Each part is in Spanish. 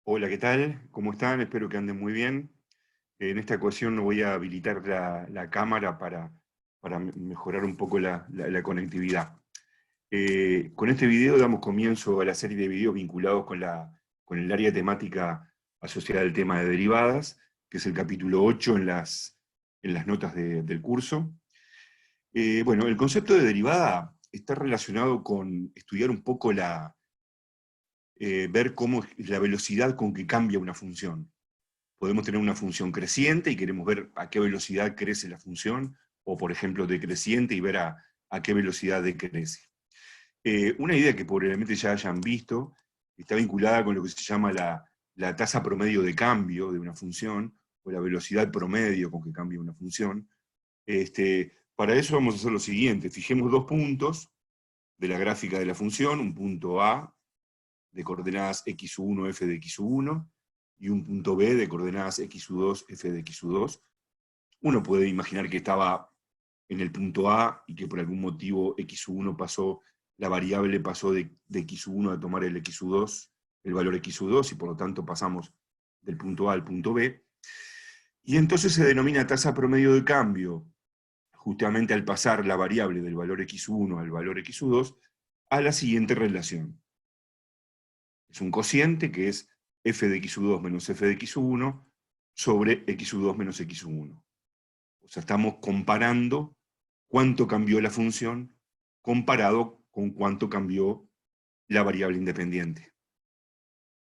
Hola, ¿qué tal? ¿Cómo están? Espero que anden muy bien. En esta ocasión no voy a habilitar la cámara para mejorar un poco la conectividad. Con este video damos comienzo a la serie de videos vinculados con el área temática asociada al tema de derivadas, que es el capítulo 8 en las notas del curso. Bueno, el concepto de derivada está relacionado con estudiar un poco ver cómo es la velocidad con que cambia una función. Podemos tener una función creciente y queremos ver a qué velocidad crece la función, o por ejemplo decreciente y ver a qué velocidad decrece. Una idea que probablemente ya hayan visto está vinculada con lo que se llama la tasa promedio de cambio de una función, o la velocidad promedio con que cambia una función. Para eso vamos a hacer lo siguiente: fijemos dos puntos de la gráfica de la función, un punto A de coordenadas x1, f de x1, y un punto B de coordenadas x2, f de x2. Uno puede imaginar que estaba en el punto A y que por algún motivo x1 pasó, la variable pasó de x1 a tomar el x2, el valor x2, y por lo tanto pasamos del punto A al punto B. Y entonces se denomina tasa promedio de cambio, justamente al pasar la variable del valor x1 al valor x2, a la siguiente relación. Es un cociente que es f de x2 menos f de x1 sobre x2 menos x1. O sea, estamos comparando cuánto cambió la función comparado con cuánto cambió la variable independiente.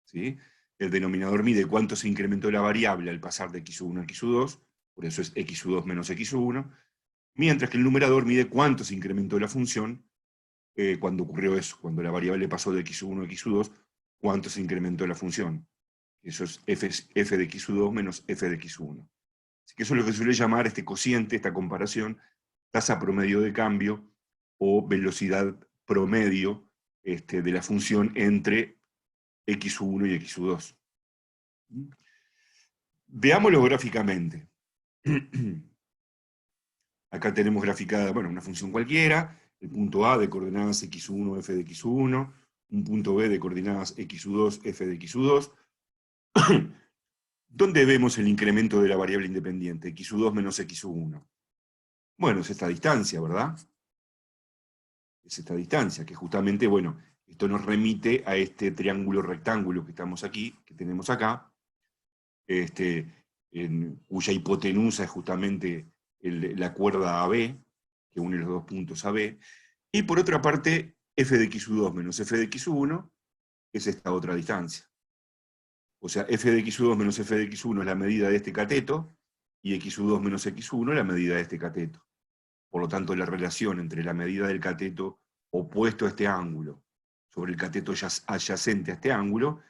¿Sí? El denominador mide cuánto se incrementó la variable al pasar de x1 a x2, por eso es x2 menos x1, mientras que el numerador mide cuánto se incrementó la función cuando ocurrió eso, cuando la variable pasó de x1 a x2, cuánto se incrementó la función. Eso es f de x2 menos f de x1. Así que eso es lo que se suele llamar este cociente, esta comparación, tasa promedio de cambio o velocidad promedio de la función entre x1 y x2. Veámoslo gráficamente. Acá tenemos graficada, bueno, una función cualquiera, el punto A de coordenadas x1, f de x1, un punto B de coordenadas x2, f de x2. ¿Dónde vemos el incremento de la variable independiente? x2 menos x1. Bueno, es esta distancia, ¿verdad? Es esta distancia, que justamente, bueno, esto nos remite a este triángulo rectángulo que estamos aquí, que tenemos acá, cuya hipotenusa es justamente la cuerda AB, que une los dos puntos AB, y por otra parte, f de x2 menos f de x1 es esta otra distancia. O sea, f de x2 menos f de x1 es la medida de este cateto, y x2 menos x1 es la medida de este cateto. Por lo tanto, la relación entre la medida del cateto opuesto a este ángulo sobre el cateto adyacente a este ángulo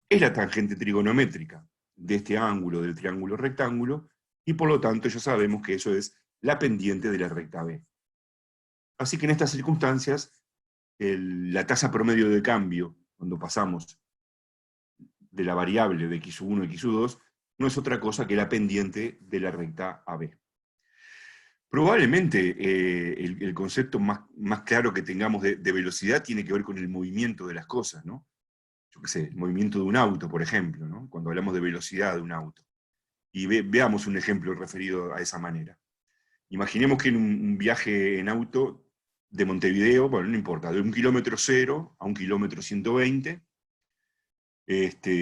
es la tangente trigonométrica de este ángulo del triángulo rectángulo, y por lo tanto ya sabemos que eso es la pendiente de la recta B. Así que en estas circunstancias, la tasa promedio de cambio, cuando pasamos de la variable de x1 a x2, no es otra cosa que la pendiente de la recta AB. Probablemente el concepto más claro que tengamos de velocidad tiene que ver con el movimiento de las cosas, ¿no? Yo qué sé, el movimiento de un auto, por ejemplo, ¿no? Cuando hablamos de velocidad de un auto. Y veamos un ejemplo referido a esa manera. Imaginemos que en un viaje en auto de Montevideo, bueno, no importa, de 1 km 0 a 1 km 120,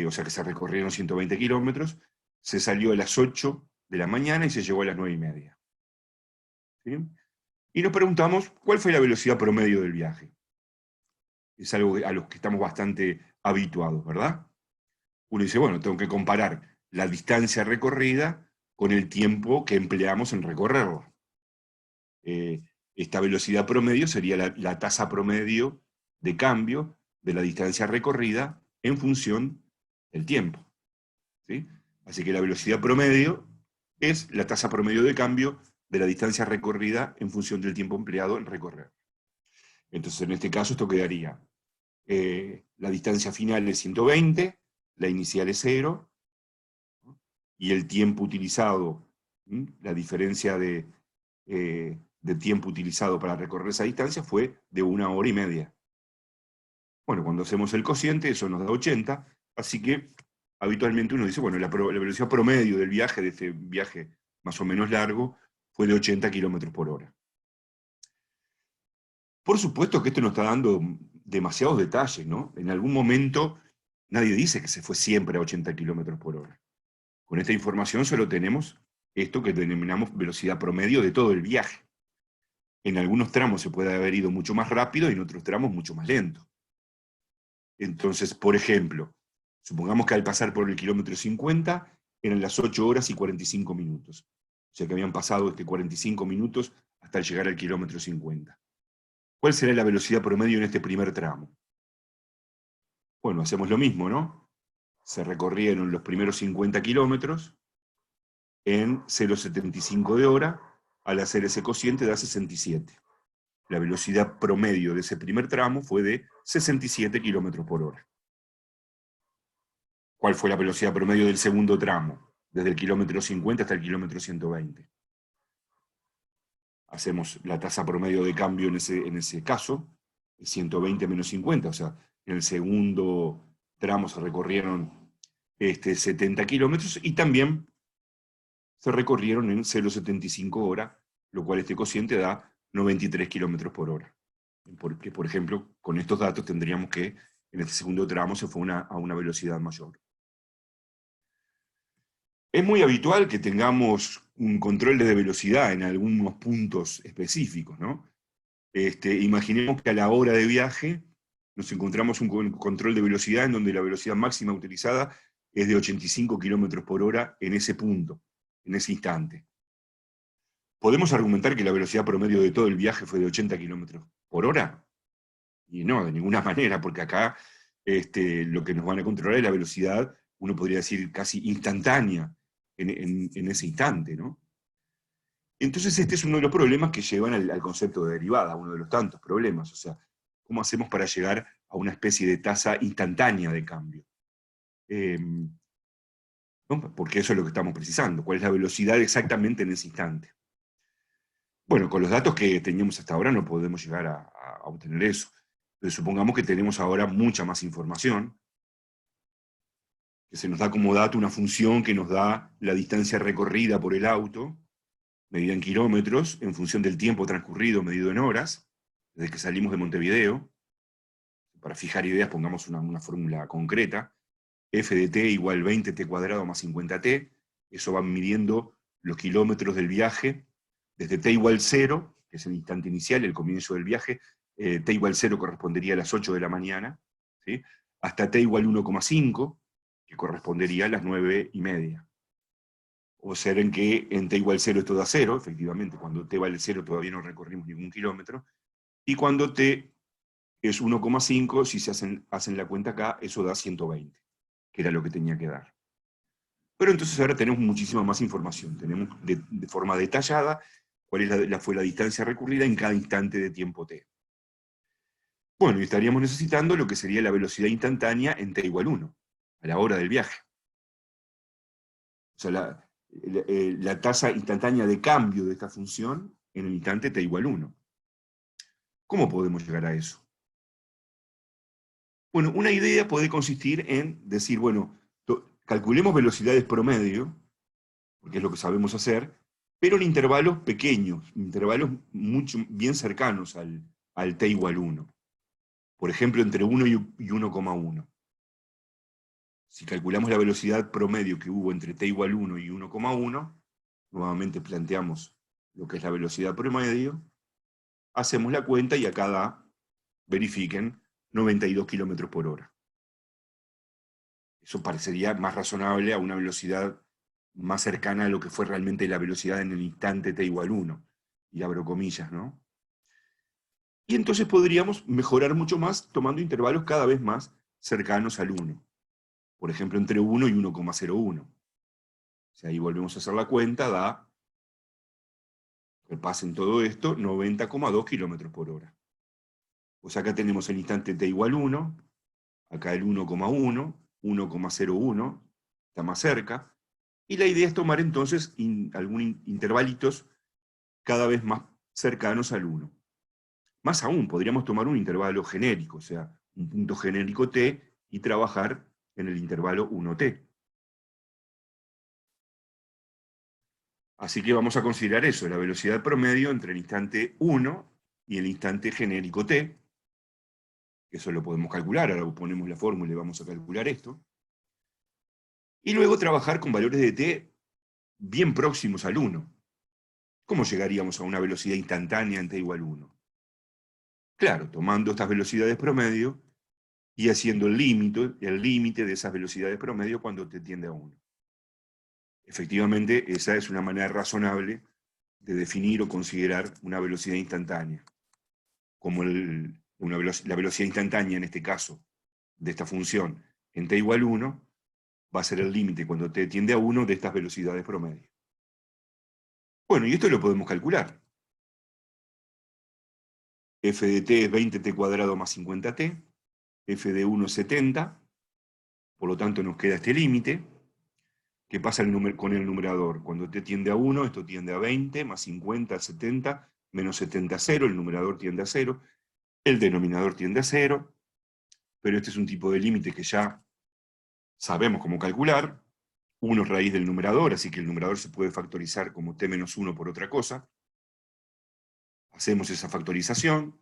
o sea que se recorrieron 120 kilómetros, se salió a las 8 de la mañana y se llegó a las 9:30. ¿Sí? Y nos preguntamos, ¿cuál fue la velocidad promedio del viaje? Es algo a los que estamos bastante habituados, ¿verdad? Uno dice, bueno, tengo que comparar la distancia recorrida con el tiempo que empleamos en recorrerlo. Esta velocidad promedio sería la tasa promedio de cambio de la distancia recorrida en función del tiempo. ¿Sí? Así que la velocidad promedio es la tasa promedio de cambio de la distancia recorrida en función del tiempo empleado en recorrer. Entonces, en este caso, esto quedaría: la distancia final es 120, la inicial es 0, y el tiempo utilizado, la diferencia de tiempo utilizado para recorrer esa distancia fue de 1 hora y media. Bueno, cuando hacemos el cociente, eso nos da 80, así que habitualmente uno dice, bueno, la velocidad promedio del viaje, de este viaje más o menos largo, fue de 80 kilómetros por hora. Por supuesto que esto nos está dando demasiados detalles, ¿no? En algún momento nadie dice que se fue siempre a 80 kilómetros por hora. Con esta información solo tenemos esto que denominamos velocidad promedio de todo el viaje. En algunos tramos se puede haber ido mucho más rápido y en otros tramos mucho más lento. Entonces, por ejemplo, supongamos que al pasar por el kilómetro 50 eran las 8 horas y 45 minutos. O sea que habían pasado 45 minutos hasta llegar al kilómetro 50. ¿Cuál será la velocidad promedio en este primer tramo? Bueno, hacemos lo mismo, ¿no? Se recorrieron los primeros 50 kilómetros en 0,75 de hora. Al hacer ese cociente da 67. La velocidad promedio de ese primer tramo fue de 67 kilómetros por hora. ¿Cuál fue la velocidad promedio del segundo tramo? Desde el kilómetro 50 hasta el kilómetro 120. Hacemos la tasa promedio de cambio en ese caso, 120 menos 50, o sea, en el segundo tramo se recorrieron 70 kilómetros y también se recorrieron en 0,75 horas, lo cual este cociente da 93 kilómetros por hora. Porque, por ejemplo, con estos datos tendríamos que en este segundo tramo se fue a una velocidad mayor. Es muy habitual que tengamos un control de velocidad en algunos puntos específicos, ¿no? Imaginemos que a la hora de viaje nos encontramos un control de velocidad en donde la velocidad máxima utilizada es de 85 kilómetros por hora en ese punto, en ese instante. ¿Podemos argumentar que la velocidad promedio de todo el viaje fue de 80 kilómetros por hora? Y no, de ninguna manera, porque acá lo que nos van a controlar es la velocidad, uno podría decir casi instantánea, en ese instante, ¿no? Entonces este es uno de los problemas que llevan al concepto de derivada, uno de los tantos problemas, o sea, ¿cómo hacemos para llegar a una especie de tasa instantánea de cambio? ¿No? Porque eso es lo que estamos precisando, ¿cuál es la velocidad exactamente en ese instante? Bueno, con los datos que teníamos hasta ahora no podemos llegar a obtener eso. Entonces supongamos que tenemos ahora mucha más información, que se nos da como dato una función que nos da la distancia recorrida por el auto, medida en kilómetros, en función del tiempo transcurrido medido en horas, desde que salimos de Montevideo. Para fijar ideas pongamos una fórmula concreta, f de t igual 20t cuadrado más 50t, eso va midiendo los kilómetros del viaje, desde t igual 0, que es el instante inicial, el comienzo del viaje, t igual 0 correspondería a las 8 de la mañana, ¿sí? Hasta t igual 1,5, que correspondería a las 9:30. Observen que en t igual 0 esto da 0, efectivamente, cuando t vale 0 todavía no recorrimos ningún kilómetro, y cuando t es 1,5, si se hacen la cuenta acá, eso da 120, que era lo que tenía que dar. Pero entonces ahora tenemos muchísima más información, tenemos de forma detallada cuál fue la distancia recorrida en cada instante de tiempo t. Bueno, y estaríamos necesitando lo que sería la velocidad instantánea en t igual 1, a la hora del viaje. O sea, la tasa instantánea de cambio de esta función en el instante t igual 1. ¿Cómo podemos llegar a eso? Bueno, una idea puede consistir en decir, bueno, calculemos velocidades promedio, porque es lo que sabemos hacer, pero en intervalos pequeños, intervalos bien cercanos al t igual 1. Por ejemplo, entre 1 y 1,1. Si calculamos la velocidad promedio que hubo entre t igual 1 y 1,1, nuevamente planteamos lo que es la velocidad promedio, hacemos la cuenta y acá da, verifiquen, 92 kilómetros por hora. Eso parecería más razonable a una velocidad más cercana a lo que fue realmente la velocidad en el instante t igual 1, y abro comillas, ¿no? Y entonces podríamos mejorar mucho más tomando intervalos cada vez más cercanos al 1. Por ejemplo, entre 1 y 1,01. Si ahí volvemos a hacer la cuenta, da, repasen todo esto, 90,2 kilómetros por hora. Pues acá tenemos el instante t igual 1, acá el 1,1, 1,01, está más cerca, y la idea es tomar entonces algunos intervalitos cada vez más cercanos al 1. Más aún, podríamos tomar un intervalo genérico, o sea, un punto genérico t, y trabajar en el intervalo 1t. Así que vamos a considerar eso, la velocidad promedio entre el instante 1 y el instante genérico t. Eso lo podemos calcular, ahora ponemos la fórmula y vamos a calcular esto. Y luego trabajar con valores de t bien próximos al 1. ¿Cómo llegaríamos a una velocidad instantánea en t igual 1? Claro, tomando estas velocidades promedio y haciendo el límite de esas velocidades promedio cuando t tiende a 1. Efectivamente, esa es una manera razonable de definir o considerar una velocidad instantánea. Como la velocidad instantánea, en este caso, de esta función en t igual 1, va a ser el límite cuando t tiende a 1 de estas velocidades promedio. Bueno, y esto lo podemos calcular. F de t es 20t cuadrado más 50t, f de 1 es 70, por lo tanto nos queda este límite. ¿Qué pasa con el numerador? Cuando t tiende a 1, esto tiende a 20, más 50, 70, menos 70, 0, el numerador tiende a 0, el denominador tiende a 0, pero este es un tipo de límite que ya sabemos cómo calcular. 1 es raíz del numerador, así que el numerador se puede factorizar como t menos 1 por otra cosa. Hacemos esa factorización,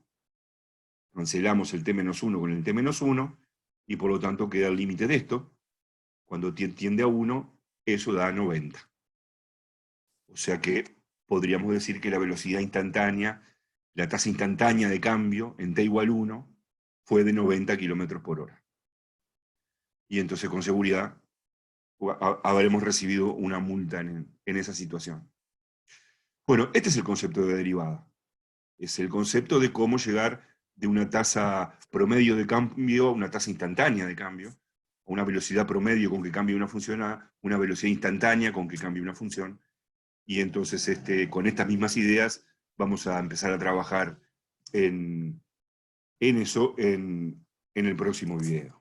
cancelamos el t menos 1 con el t menos 1, y por lo tanto queda el límite de esto. Cuando t tiende a 1, eso da 90. O sea que podríamos decir que la velocidad instantánea, la tasa instantánea de cambio en t igual 1, fue de 90 km por hora. Y entonces con seguridad habremos recibido una multa en esa situación. Bueno, este es el concepto de derivada. Es el concepto de cómo llegar de una tasa promedio de cambio a una tasa instantánea de cambio, a una velocidad promedio con que cambie una función a una velocidad instantánea con que cambie una función. Y entonces con estas mismas ideas vamos a empezar a trabajar en eso en el próximo video.